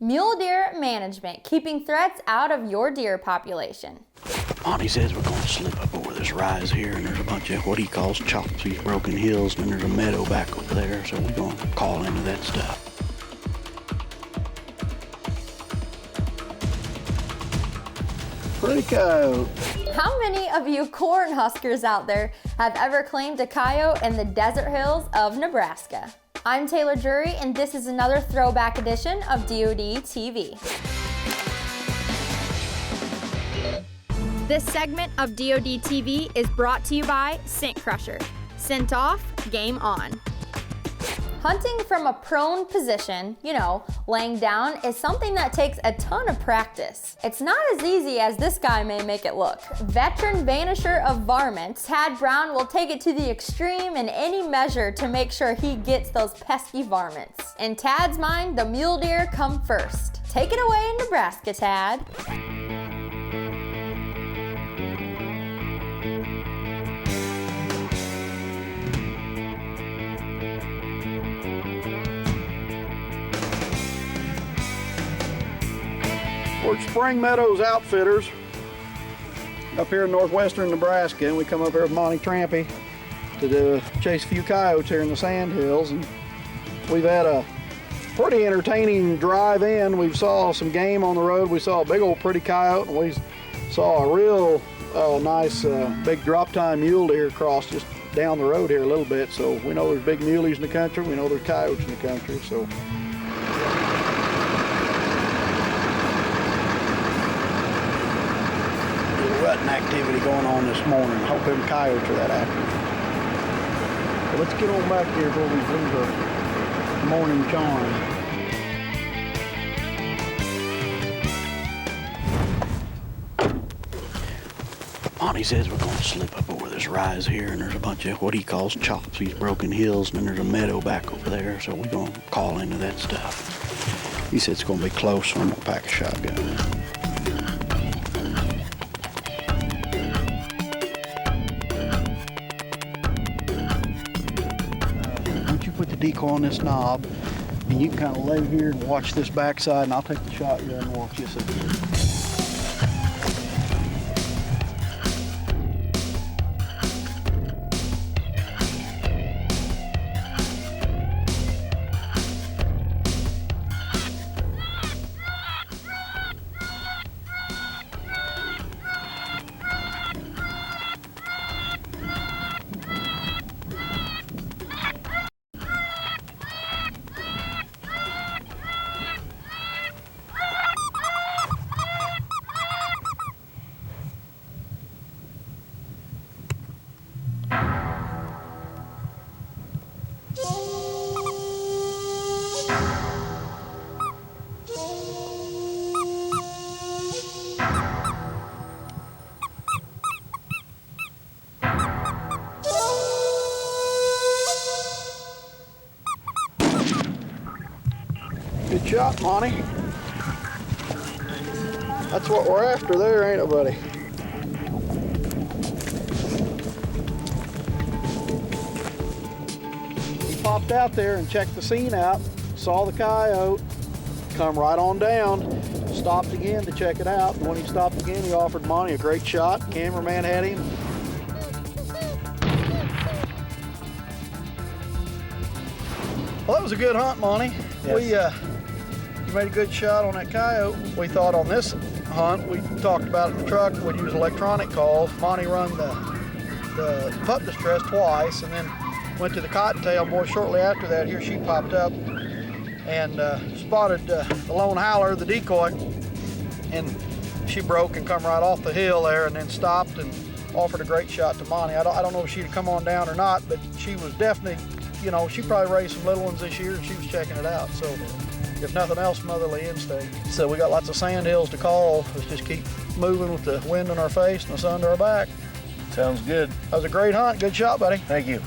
Mule deer management, keeping threats out of your deer population. Monty says we're going to slip up over this rise here, and there's a bunch of what he calls chops, these broken hills, and then there's a meadow back over there, so we're going to call into that stuff. Pretty coyote. How many of you corn huskers out there have ever claimed a coyote in the desert hills of Nebraska? I'm Taylor Drury, and this is another throwback edition of DoD TV. This segment of DoD TV is brought to you by Scent Crusher. Scent off, game on. Hunting from a prone position, laying down, is something that takes a ton of practice. It's not as easy as this guy may make it look. Veteran vanisher of varmints, Tad Brown will take it to the extreme in any measure to make sure he gets those pesky varmints. In Tad's mind, the mule deer come first. Take it away in Nebraska, Tad. We're Spring Meadows Outfitters up here in northwestern Nebraska, and we come up here with Monty Trampy to chase a few coyotes here in the sand hills. And we've had a pretty entertaining drive in. We saw some game on the road. We saw a big old pretty coyote, and we saw a real nice big drop time mule deer cross just down the road here a little bit. So we know there's big muleys in the country. We know there's coyotes in the country. So. Rutting activity going on this morning. Hope them coyotes are that active. But let's get on back here before we lose our morning charm. Monty says we're going to slip up over this rise here, and there's a bunch of what he calls chops, these broken hills, and then there's a meadow back over there, so we're going to call into that stuff. He said it's going to be close, so I'm going to pack a shotgun. Put the decoy on this knob, and you can kind of lay here and watch this backside, and I'll take the shotgun and watch this again. Good shot, Monty. That's what we're after there, ain't it, buddy? He popped out there and checked the scene out, saw the coyote, come right on down, stopped again to check it out. And when he stopped again, he offered Monty a great shot. Cameraman had him. Well, that was a good hunt, Monty. Yes. You made a good shot on that coyote. We thought on this hunt, we talked about it in the truck, we'd use electronic calls. Monty run the pup distress twice, and then went to the cottontail. Boy, shortly after that, here she popped up and spotted the lone howler, the decoy, and she broke and come right off the hill there, and then stopped and offered a great shot to Monty. I don't know if she'd have come on down or not, but she was definitely, she probably raised some little ones this year, and she was checking it out. So if nothing else, motherly instinct. So we got lots of sand hills to call. Let's just keep moving with the wind in our face and the sun to our back. Sounds good. That was a great hunt. Good shot, buddy. Thank you.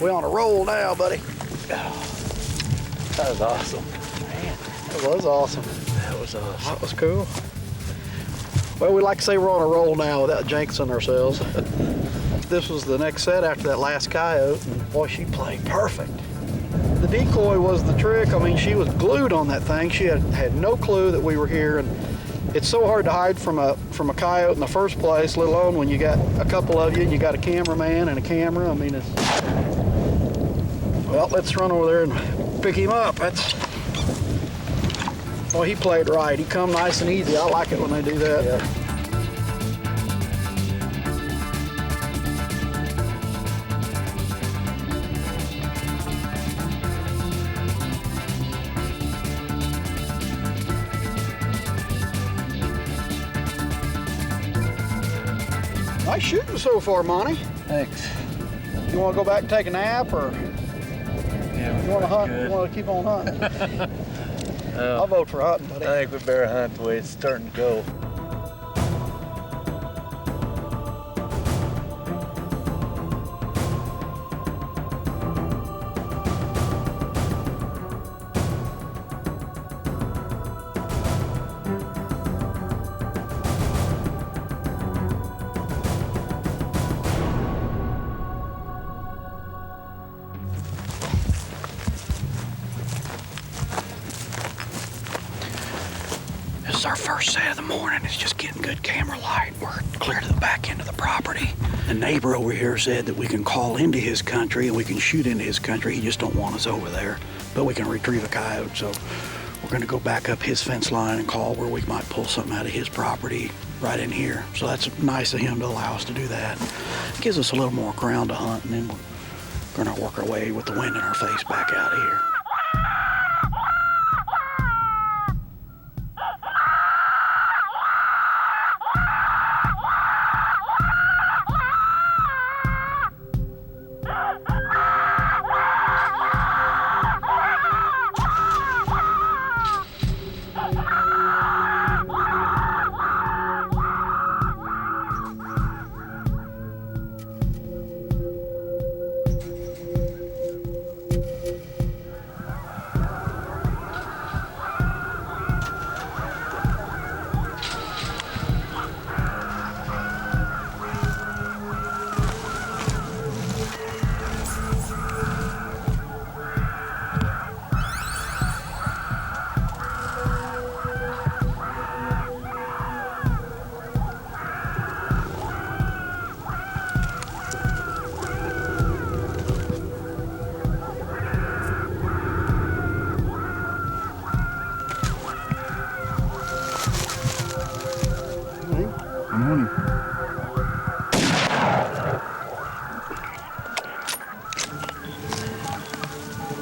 We on a roll now, buddy. That was awesome. Man, that was awesome. That was awesome. That was cool. Well, we like to say we're on a roll now without jinxing ourselves. This was the next set after that last coyote, and boy, she played perfect. The decoy was the trick. I mean, she was glued on that thing. She had no clue that we were here, and it's so hard to hide from a coyote in the first place, let alone when you got a couple of you and you got a cameraman and a camera. I mean, it's... Well, let's run over there and pick him up. Well, he played right. He come nice and easy. I like it when they do that. Yeah. Nice shooting so far, Monty. Thanks. You want to go back and take a nap, or Yeah, you want to hunt? good. You want to keep on hunting? I'll vote for hunting, buddy. I think we better hunt the way it's starting to go. This is our first set of the morning. It's just getting good camera light. We're clear to the back end of the property. The neighbor over here said that we can call into his country and we can shoot into his country. He just don't want us over there, but we can retrieve a coyote. So we're gonna go back up his fence line and call where we might pull something out of his property right in here. So that's nice of him to allow us to do that. It gives us a little more ground to hunt, and then we're gonna work our way with the wind in our face back out of here.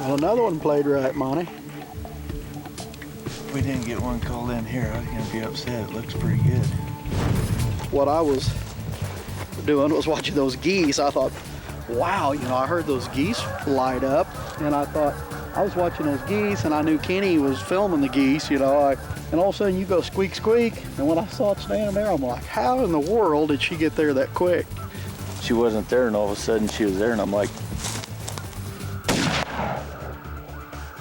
Well, another one played right, Monty. If we didn't get one called in here, I was gonna be upset. It looks pretty good. What I was doing was watching those geese. I thought, wow, you know, I heard those geese light up, and I thought, I was watching those geese, and I knew Kenny was filming the geese, you know, and all of a sudden you go squeak, squeak, and when I saw it standing there, I'm like, how in the world did she get there that quick? She wasn't there, and all of a sudden she was there, and I'm like,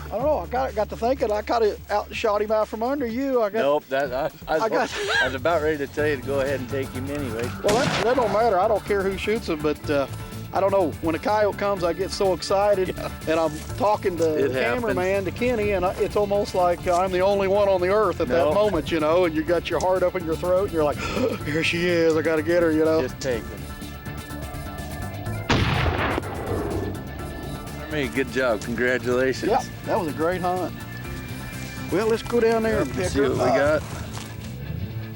I don't know, I got to thinking, I kind of outshot him out from under you. nope, I was about ready to tell you to go ahead and take him anyway. Well, that don't matter. I don't care who shoots him, but I don't know. When a coyote comes, I get so excited, and I'm talking to the cameraman, to Kenny, and it's almost like I'm the only one on the earth at that moment, you know, and you got your heart up in your throat, and you're like, oh, here she is, I got to get her, you know. Just take her. Good job, congratulations. Yeah, that was a great hunt. Well, let's go down there and pick see her what we got.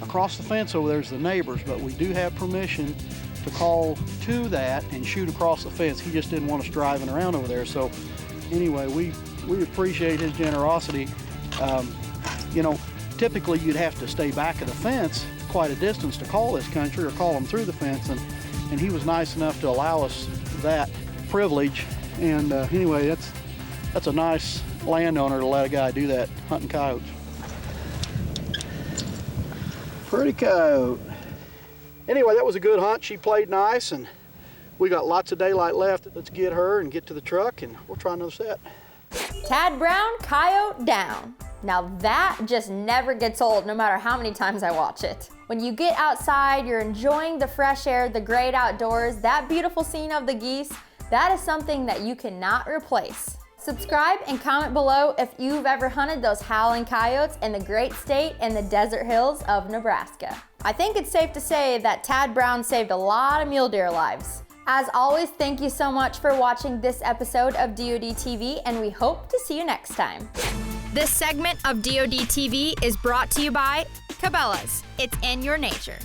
Across the fence over there's the neighbors, but we do have permission to call to that and shoot across the fence. He just didn't want us driving around over there. So anyway, we appreciate his generosity. You know, typically you'd have to stay back of the fence quite a distance to call this country or call them through the fence, and he was nice enough to allow us that privilege. And anyway, that's a nice landowner to let a guy do that, hunting coyotes. Pretty coyote. Anyway, that was a good hunt. She played nice, and We got lots of daylight left. Let's get her and get to the truck, and we'll try another set. Tad Brown, Coyote down. Now that just never gets old, no matter how many times I watch it. When you get outside, you're enjoying the fresh air, the great outdoors, that beautiful scene of the geese, that is something that you cannot replace. Subscribe and comment below if you've ever hunted those howling coyotes in the great state and the desert hills of Nebraska. I think it's safe to say that Tad Brown saved a lot of mule deer lives. As always, thank you so much for watching this episode of DoD TV, and we hope to see you next time. This segment of DoD TV is brought to you by Cabela's. It's in your nature.